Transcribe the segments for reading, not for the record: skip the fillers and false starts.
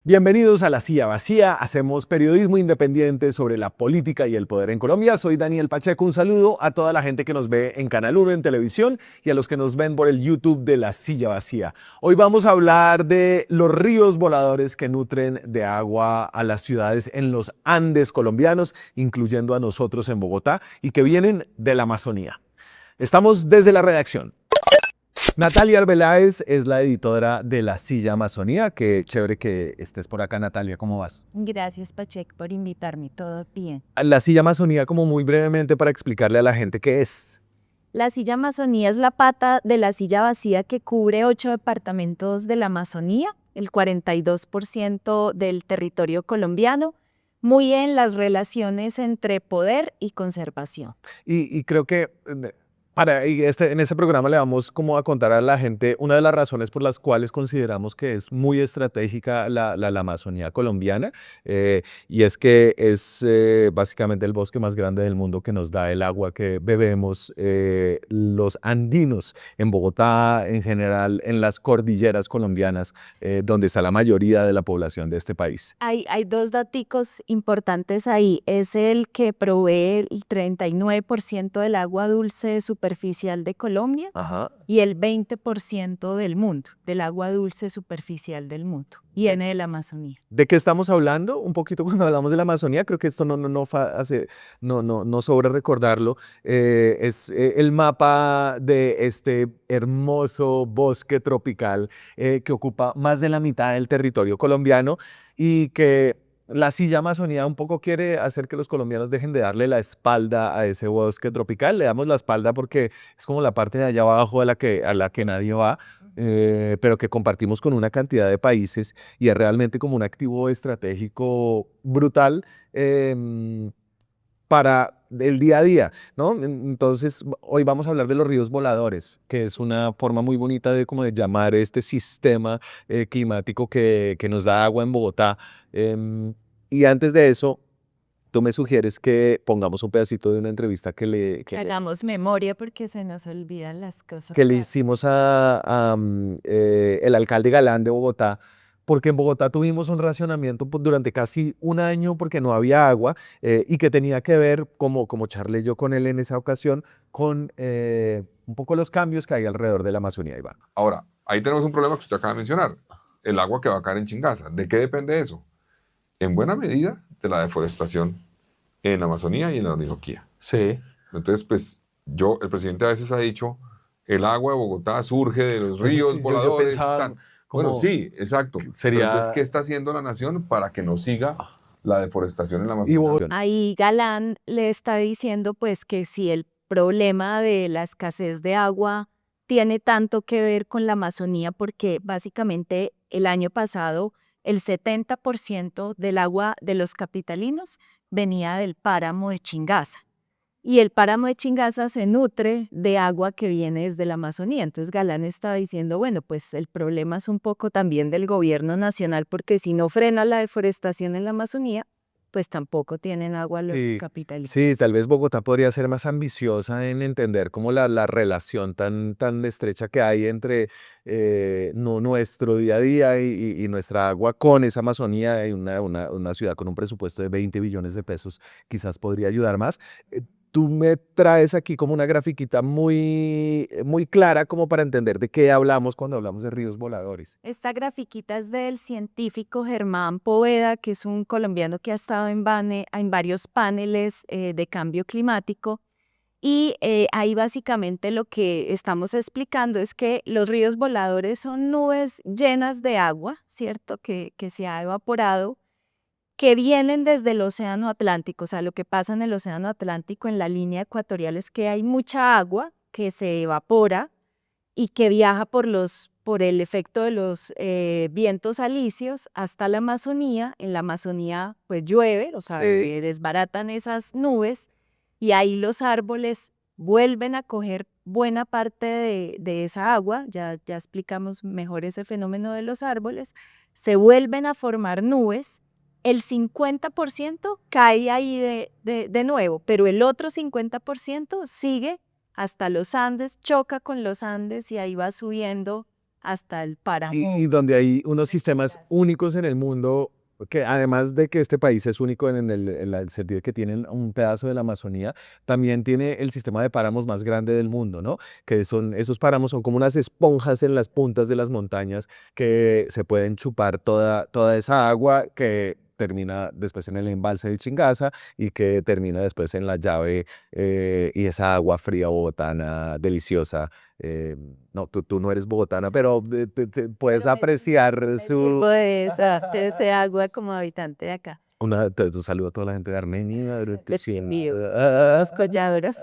Bienvenidos a La Silla Vacía, hacemos periodismo independiente sobre la política y el poder en Colombia. Soy Daniel Pacheco, un saludo a toda la gente que nos ve en Canal 1 en televisión y a los que nos ven por el YouTube de La Silla Vacía. Hoy vamos a hablar de los ríos voladores que nutren de agua a las ciudades en los Andes colombianos, incluyendo a nosotros en Bogotá, y que vienen de la Amazonía. Estamos desde la redacción. Natalia Arbeláez es la editora de La Silla Amazonía. Qué chévere que estés por acá, Natalia. ¿Cómo vas? Gracias, Pacheco, por invitarme. Todo bien. La Silla Amazonía, como muy brevemente para explicarle a la gente qué es. La Silla Amazonía es la pata de la silla vacía que cubre 8 departamentos de la Amazonía, el 42% del territorio colombiano, muy en las relaciones entre poder y conservación. Y creo que en este programa le vamos como a contar a la gente una de las razones por las cuales consideramos que es muy estratégica la Amazonía colombiana, y es que es básicamente el bosque más grande del mundo que nos da el agua que bebemos, los andinos en Bogotá, en general en las cordilleras colombianas, donde está la mayoría de la población de este país. Hay dos daticos importantes ahí. Es el que provee el 39% del agua dulce superficial de Colombia. Ajá. Y el 20% del mundo, del agua dulce superficial del mundo, viene de la Amazonía. ¿De qué estamos hablando? Un poquito cuando hablamos de la Amazonía, creo que esto no sobra recordarlo. Es el mapa de este hermoso bosque tropical que ocupa más de la mitad del territorio colombiano y que la Silla Amazonía un poco quiere hacer que los colombianos dejen de darle la espalda a ese bosque tropical. Le damos la espalda porque es como la parte de allá abajo a la que nadie va, pero que compartimos con una cantidad de países y es realmente como un activo estratégico brutal, para el día a día, ¿no? Entonces, hoy vamos a hablar de los ríos voladores, que es una forma muy bonita de, como de llamar este sistema climático que nos da agua en Bogotá. Y antes de eso, tú me sugieres que pongamos un pedacito de una entrevista Hagamos memoria porque se nos olvidan las cosas. que le hicimos a el alcalde Galán de Bogotá, porque en Bogotá tuvimos un racionamiento durante casi un año porque no había agua, y que tenía que ver, como charlé yo con él en esa ocasión, con un poco los cambios que hay alrededor de la Amazonía, Iván. Ahora, ahí tenemos un problema que usted acaba de mencionar, el agua que va a caer en Chingaza. ¿De qué depende eso? En buena medida de la deforestación en la Amazonía y en la Orinoquía. Sí. Entonces, pues, el presidente a veces ha dicho, el agua de Bogotá surge de los Pues, ríos sí, yo voladores. pensaba Bueno, como sí, exacto. sería- Pero entonces, ¿qué está haciendo la nación para que no siga la deforestación en la Y Amazonía? Bogotá. Ahí Galán le está diciendo pues que si el problema de la escasez de agua tiene tanto que ver con la Amazonía, porque básicamente el año pasado el 70% del agua de los capitalinos venía del páramo de Chingaza. Y el páramo de Chingaza se nutre de agua que viene desde la Amazonía. Entonces Galán estaba diciendo, bueno, pues el problema es un poco también del gobierno nacional, porque si no frena la deforestación en la Amazonía, pues tampoco tienen agua los Sí, capitalinos. sí, tal vez Bogotá podría ser más ambiciosa en entender como la relación tan estrecha que hay entre nuestro día a día y nuestra agua con esa Amazonía, y una ciudad con un presupuesto de 20 billones de pesos quizás podría ayudar más. Tú me traes aquí como una grafiquita muy clara como para entender de qué hablamos cuando hablamos de ríos voladores. Esta grafiquita es del científico Germán Poveda, que es un colombiano que ha estado en varios paneles de cambio climático. Y ahí básicamente lo que estamos explicando es que los ríos voladores son nubes llenas de agua, ¿cierto? Que se ha evaporado, que vienen desde el Océano Atlántico. O sea, lo que pasa en el Océano Atlántico en la línea ecuatorial es que hay mucha agua que se evapora y que viaja por el efecto de los vientos alisios hasta la Amazonía. En la Amazonía pues llueve, o sea, desbaratan esas nubes y ahí los árboles vuelven a coger buena parte de esa agua. Ya explicamos mejor ese fenómeno de los árboles. Se vuelven a formar nubes. El 50% cae ahí de nuevo, pero el otro 50% sigue hasta los Andes, choca con los Andes y ahí va subiendo hasta el páramo. Y donde hay unos sistemas únicos en el mundo, que además de que este país es único en el sentido de que tienen un pedazo de la Amazonía, también tiene el sistema de páramos más grande del mundo, ¿no? Que son, esos páramos son como unas esponjas en las puntas de las montañas que se pueden chupar toda esa agua que termina después en el embalse de Chingaza y que termina después en la llave y esa agua fría bogotana deliciosa. No, tú no eres bogotana, pero puedes Pero apreciar me su... sirvo de ese agua como habitante de acá. Un saludo a toda la gente de Armenia. Los colladros.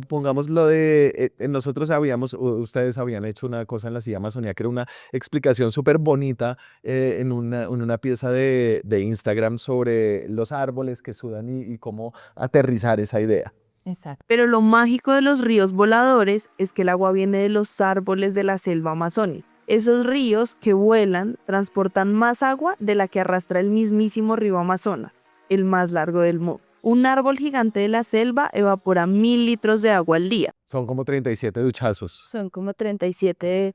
Pongamos lo de, nosotros habíamos, ustedes habían hecho una cosa en la Silla Amazonía que era una explicación súper bonita en una pieza de Instagram sobre los árboles que sudan y cómo aterrizar esa idea. Exacto. Pero lo mágico de los ríos voladores es que el agua viene de los árboles de la selva amazónica. Esos ríos que vuelan transportan más agua de la que arrastra el mismísimo río Amazonas, el más largo del mundo. Un árbol gigante de la selva evapora 1000 litros de agua al día. Son como 37 duchazos. Son como 37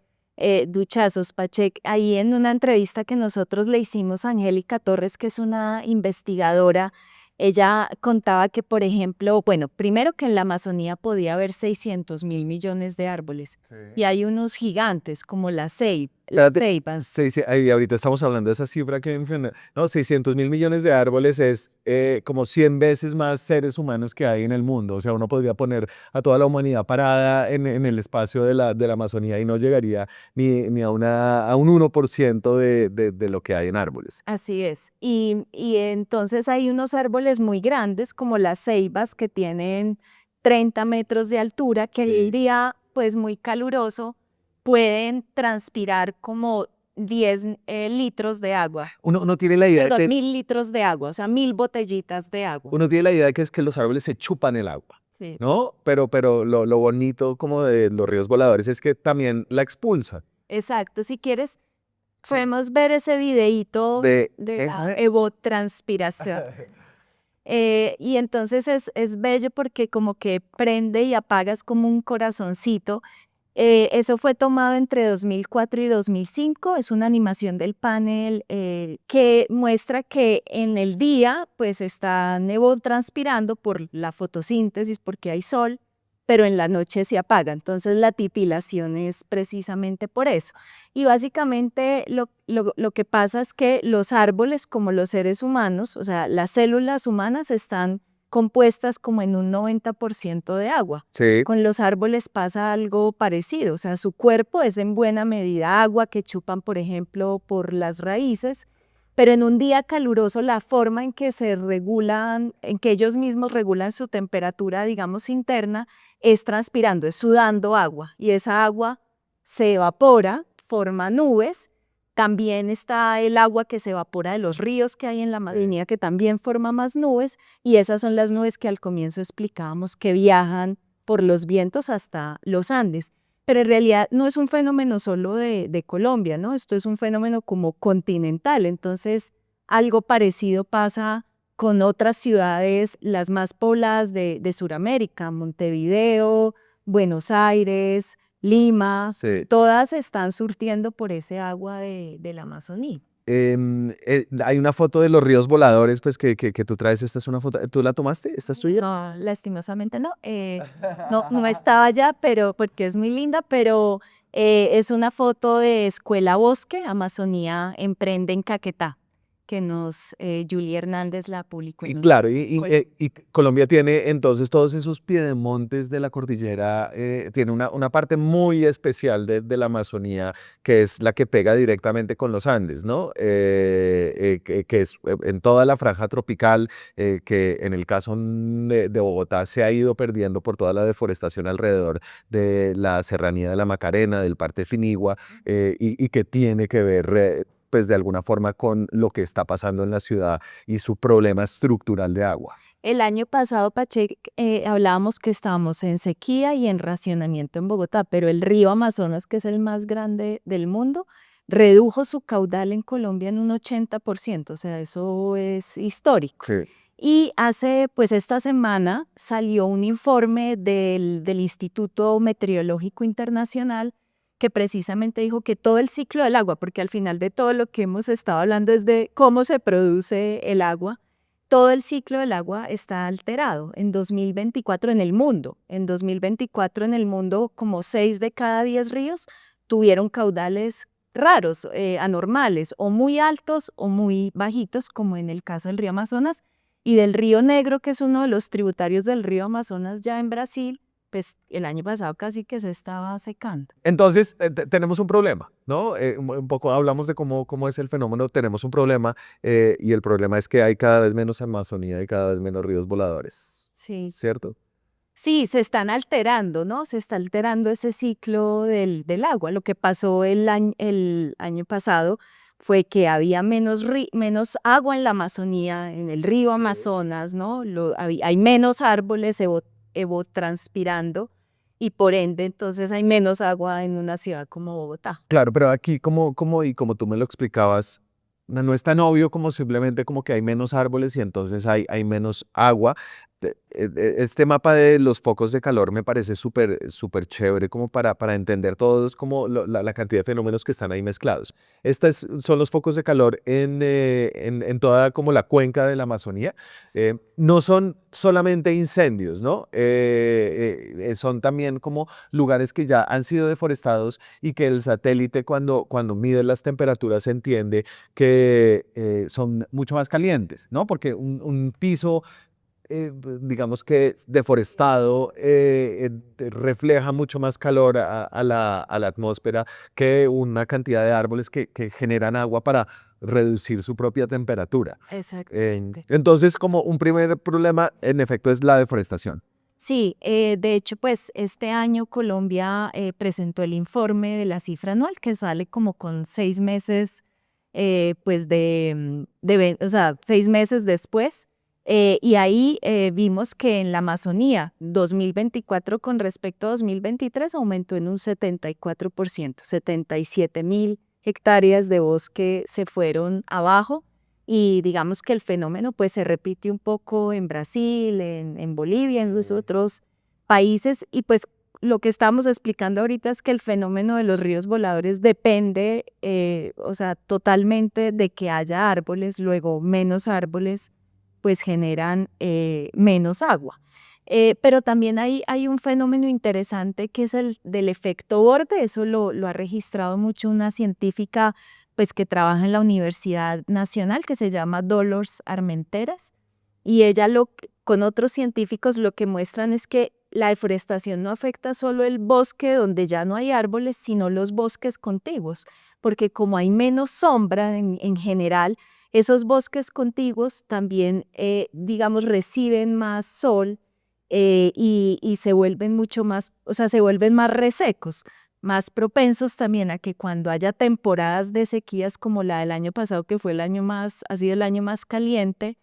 duchazos, Pachec. Ahí en una entrevista que nosotros le hicimos a Angélica Torres, que es una investigadora, ella contaba que, por ejemplo, bueno, primero que en la Amazonía podía haber 600 mil millones de árboles y hay unos gigantes como la Espérate, ceibas. ahí ahorita estamos hablando de esa cifra que mencioné. No, 600.000 millones de árboles es como 100 veces más seres humanos que hay en el mundo. O sea, uno podría poner a toda la humanidad parada en el espacio de la Amazonía y no llegaría ni a un 1% de lo que hay en árboles. Así es. Y entonces hay unos árboles muy grandes como las ceibas que tienen 30 metros de altura, que Sí. el día pues muy caluroso pueden transpirar como 10 litros de agua. Uno tiene la idea Perdón, de, 1000 litros de agua, o sea, 1000 botellitas de agua. uno tiene la idea de que es que los árboles se chupan el agua. Sí. ¿No? Pero lo bonito como de los ríos voladores es que también la expulsa. Exacto. Si quieres, podemos ver ese videíto De- de la evotranspiración. Y entonces es bello porque como que prende y apagas como un corazoncito. Eso fue tomado entre 2004 y 2005. Es una animación del panel que muestra que en el día pues están evotranspirando por la fotosíntesis porque hay sol, pero en la noche se apaga. Entonces la titilación es precisamente por eso. Y básicamente lo que pasa es que los árboles, como los seres humanos, o sea, las células humanas están compuestas como en un 90% de agua. Sí. Con los árboles pasa algo parecido, o sea, su cuerpo es en buena medida agua que chupan, por ejemplo, por las raíces, pero en un día caluroso la forma en que se regulan, en que ellos mismos regulan su temperatura, digamos, interna, es transpirando, es sudando agua y esa agua se evapora, forma nubes. También está el agua que se evapora de los ríos que hay en la Amazonía, que también forma más nubes, y esas son las nubes que al comienzo explicábamos que viajan por los vientos hasta los Andes. Pero en realidad no es un fenómeno solo de Colombia, ¿no? Esto es un fenómeno como continental, entonces algo parecido pasa con otras ciudades, las más pobladas de Sudamérica, Montevideo, Buenos Aires, Lima, Sí. todas están surtiendo por ese agua de la Amazonía. Hay una foto de los ríos voladores, pues que tú traes. Esta es una foto. ¿Tú la tomaste? ¿Esta es tuya? No, lastimosamente no. No estaba allá, pero porque es muy linda, pero es una foto de Escuela Bosque, Amazonía Emprende en Caquetá, que Julie Hernández la publicó. Y claro, y Colombia tiene entonces todos esos piedemontes de la cordillera, tiene una parte muy especial de la Amazonía, que es la que pega directamente con los Andes, ¿no? Que es en toda la franja tropical, que en el caso de Bogotá se ha ido perdiendo por toda la deforestación alrededor de la serranía de la Macarena, del Parque Finigua, y que tiene que ver pues de alguna forma con lo que está pasando en la ciudad y su problema estructural de agua. El año pasado, Pache, hablábamos que estábamos en sequía y en racionamiento en Bogotá, pero el río Amazonas, que es el más grande del mundo, redujo su caudal en Colombia en un 80%, o sea, eso es histórico. Sí. Y pues esta semana salió un informe del Instituto Meteorológico Internacional que precisamente dijo que todo el ciclo del agua, porque al final de todo lo que hemos estado hablando es de cómo se produce el agua, todo el ciclo del agua está alterado en 2024 en el mundo. En 2024 en el mundo, como 6 de cada 10 ríos tuvieron caudales raros, anormales, o muy altos o muy bajitos, como en el caso del río Amazonas y del río Negro, que es uno de los tributarios del río Amazonas ya en Brasil. Pues el año pasado casi que se estaba secando. Entonces, tenemos un problema, ¿no? Un poco hablamos de cómo es el fenómeno, tenemos un problema y el problema es que hay cada vez menos Amazonía y cada vez menos ríos voladores, Sí. ¿cierto? Sí, se están alterando, ¿no? Se está alterando ese ciclo del agua. Lo que pasó el año pasado fue que había menos agua en la Amazonía, en el río Amazonas, ¿no? Hay menos árboles evotranspirando y por ende entonces hay menos agua en una ciudad como Bogotá. Claro, pero aquí como tú me lo explicabas, no es tan obvio como simplemente como que hay menos árboles y entonces hay menos agua. Este mapa de los focos de calor me parece súper chévere como para entender todos como la cantidad de fenómenos que están ahí mezclados. Estos son los focos de calor en toda como la cuenca de la Amazonía. No son solamente incendios, ¿no? Son también como lugares que ya han sido deforestados y que el satélite cuando mide las temperaturas entiende que son mucho más calientes, ¿no? Porque un piso digamos que deforestado, refleja mucho más calor a la atmósfera que una cantidad de árboles que generan agua para reducir su propia temperatura. Exactamente. Entonces, como un primer problema, en efecto, es la deforestación. Sí, de hecho, pues este año Colombia presentó el informe de la cifra anual que sale como con 6 meses, pues o sea, 6 meses después. Y ahí vimos que en la Amazonía 2024 con respecto a 2023 aumentó en un 74%, 77.000 hectáreas de bosque se fueron abajo. Y digamos que el fenómeno pues se repite un poco en Brasil, en Bolivia, en los otros países. Y pues lo que estamos explicando ahorita es que el fenómeno de los ríos voladores depende, o sea, totalmente de que haya árboles, luego menos árboles pues generan menos agua. Pero también hay un fenómeno interesante que es el del efecto borde. Eso lo ha registrado mucho una científica pues que trabaja en la Universidad Nacional, que se llama Dolores Armenteras, y ella con otros científicos lo que muestran es que la deforestación no afecta solo el bosque donde ya no hay árboles, sino los bosques contiguos, porque como hay menos sombra en general, esos bosques contiguos también, digamos, reciben más sol y se vuelven mucho más, o sea, se vuelven más resecos, más propensos también a que cuando haya temporadas de sequías como la del año pasado, que fue ha sido el año más caliente,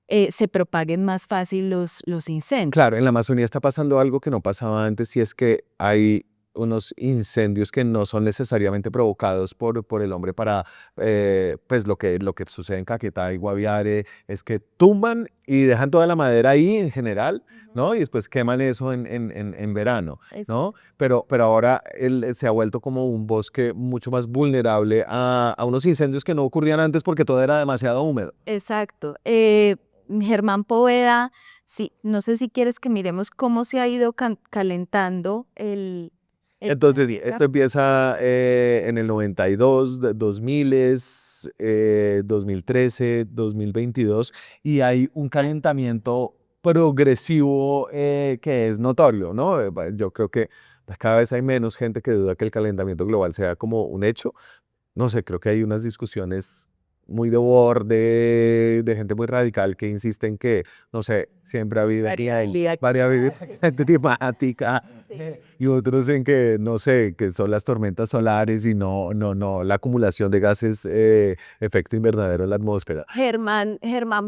se propaguen más fácil los incendios. Claro, en la Amazonía está pasando algo que no pasaba antes y es que hay unos incendios que no son necesariamente provocados por el hombre pues lo que sucede en Caquetá y Guaviare es que tumban y dejan toda la madera ahí en general, ¿no? Y después queman eso en verano, ¿no? Pero ahora se ha vuelto como un bosque mucho más vulnerable a unos incendios que no ocurrían antes porque todo era demasiado húmedo. Exacto. Germán Poveda, sí, no sé si quieres que miremos cómo se ha ido calentando el Entonces, sí, planeta. esto empieza en el 92, 2000, 2013, 2022 y hay un calentamiento progresivo que es notorio, ¿no? Yo creo que cada vez hay menos gente que duda que el calentamiento global sea como un hecho. No sé, creo que hay unas discusiones muy de borde, de gente muy radical que insiste en que, no sé, siempre ha habido variabilidad climática y otros en que, no sé, que son las tormentas solares y no la acumulación de gases efecto invernadero en la atmósfera. Germán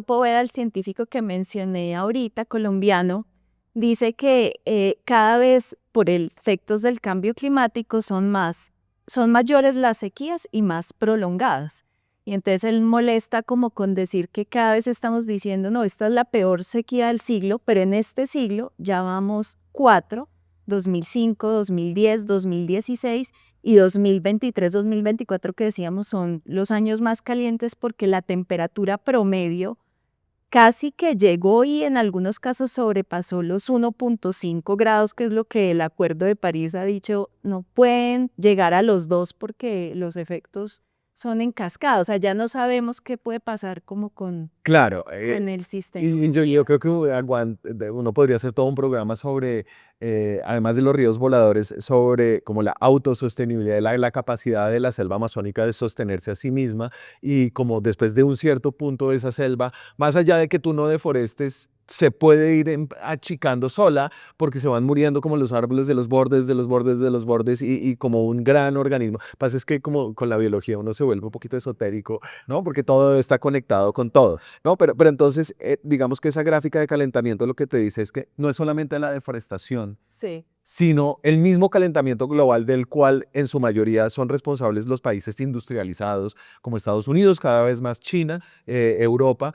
Poveda, el científico que mencioné ahorita, colombiano, dice que cada vez por efectos del cambio climático son mayores las sequías y más prolongadas. Y entonces él molesta como con decir que cada vez estamos diciendo, no, esta es la peor sequía del siglo, pero en este siglo ya vamos 4, 2005, 2010, 2016 y 2023, 2024 que decíamos son los años más calientes porque la temperatura promedio casi que llegó y en algunos casos sobrepasó los 1.5 grados, que es lo que el Acuerdo de París ha dicho, no pueden llegar a los 2 porque los efectos son en cascada, o sea, ya no sabemos qué puede pasar como Claro, con el sistema. y yo creo que uno podría hacer todo un programa sobre, además de los ríos voladores, sobre como la autosostenibilidad, la capacidad de la selva amazónica de sostenerse a sí misma y como después de un cierto punto de esa selva, más allá de que tú no deforestes, se puede ir achicando sola porque se van muriendo como los árboles de los bordes, de los bordes, de los bordes y como un gran organismo. Pasa es que como con la biología uno se vuelve un poquito esotérico, ¿no? Porque todo está conectado con todo. No, pero entonces, digamos que esa gráfica de calentamiento lo que te dice es que no es solamente la deforestación, Sí. sino el mismo calentamiento global del cual en su mayoría son responsables los países industrializados como Estados Unidos, cada vez más China, Europa,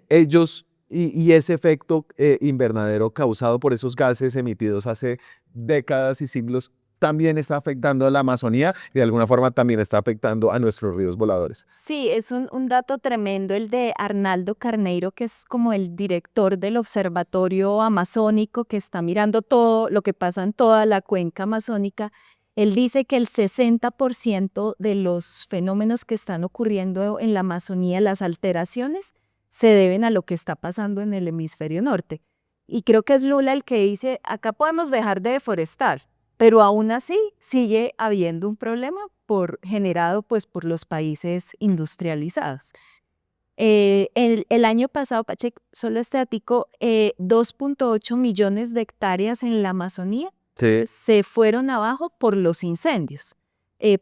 ellos y ese efecto invernadero causado por esos gases emitidos hace décadas y siglos también está afectando a la Amazonía y de alguna forma también está afectando a nuestros ríos voladores. Sí, es un dato tremendo el de Arnaldo Carneiro, que es como el director del Observatorio Amazónico, que está mirando todo lo que pasa en toda la cuenca amazónica. Él dice que el 60% de los fenómenos que están ocurriendo en la Amazonía, las alteraciones, se deben a lo que está pasando en el hemisferio norte. Y creo que es Lula el que dice, acá podemos dejar de deforestar, pero aún así sigue habiendo un problema generado pues, por los países industrializados. El año pasado, Pacheco, solo estático, 2.8 millones de hectáreas en la Amazonía Sí. se fueron abajo por los incendios,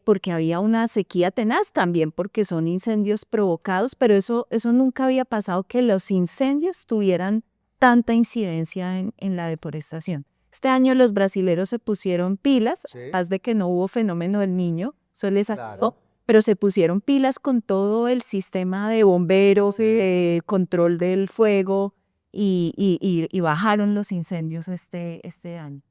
porque había una sequía tenaz, también porque son incendios provocados, pero eso nunca había pasado que los incendios tuvieran tanta incidencia en la deforestación. Este año los brasileros se pusieron pilas, Sí. además de que no hubo fenómeno del Niño, eso les ayudó, Claro. pero se pusieron pilas con todo el sistema de bomberos, control del fuego y bajaron los incendios este año,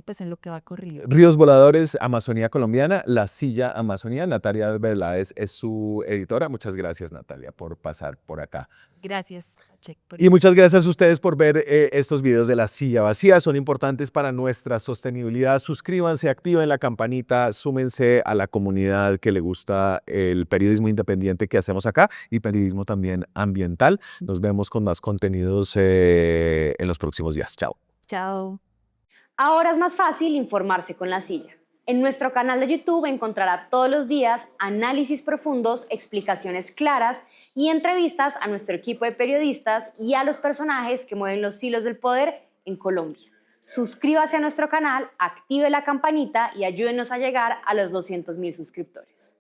pues en lo que va corrido. Ríos Voladores, Amazonía Colombiana, La Silla Amazonía. Natalia Veláez es su editora. Muchas gracias, Natalia, por pasar por acá. Gracias, Pacheco. Y muchas gracias a ustedes por ver estos videos de La Silla Vacía. Son importantes para nuestra sostenibilidad. Suscríbanse, activen la campanita, súmense a la comunidad que le gusta el periodismo independiente que hacemos acá y periodismo también ambiental. Nos vemos con más contenidos en los próximos días. Chao. Chao. Ahora es más fácil informarse con La Silla. En nuestro canal de YouTube encontrará todos los días análisis profundos, explicaciones claras y entrevistas a nuestro equipo de periodistas y a los personajes que mueven los hilos del poder en Colombia. Suscríbase a nuestro canal, active la campanita y ayúdenos a llegar a los 200.000 suscriptores.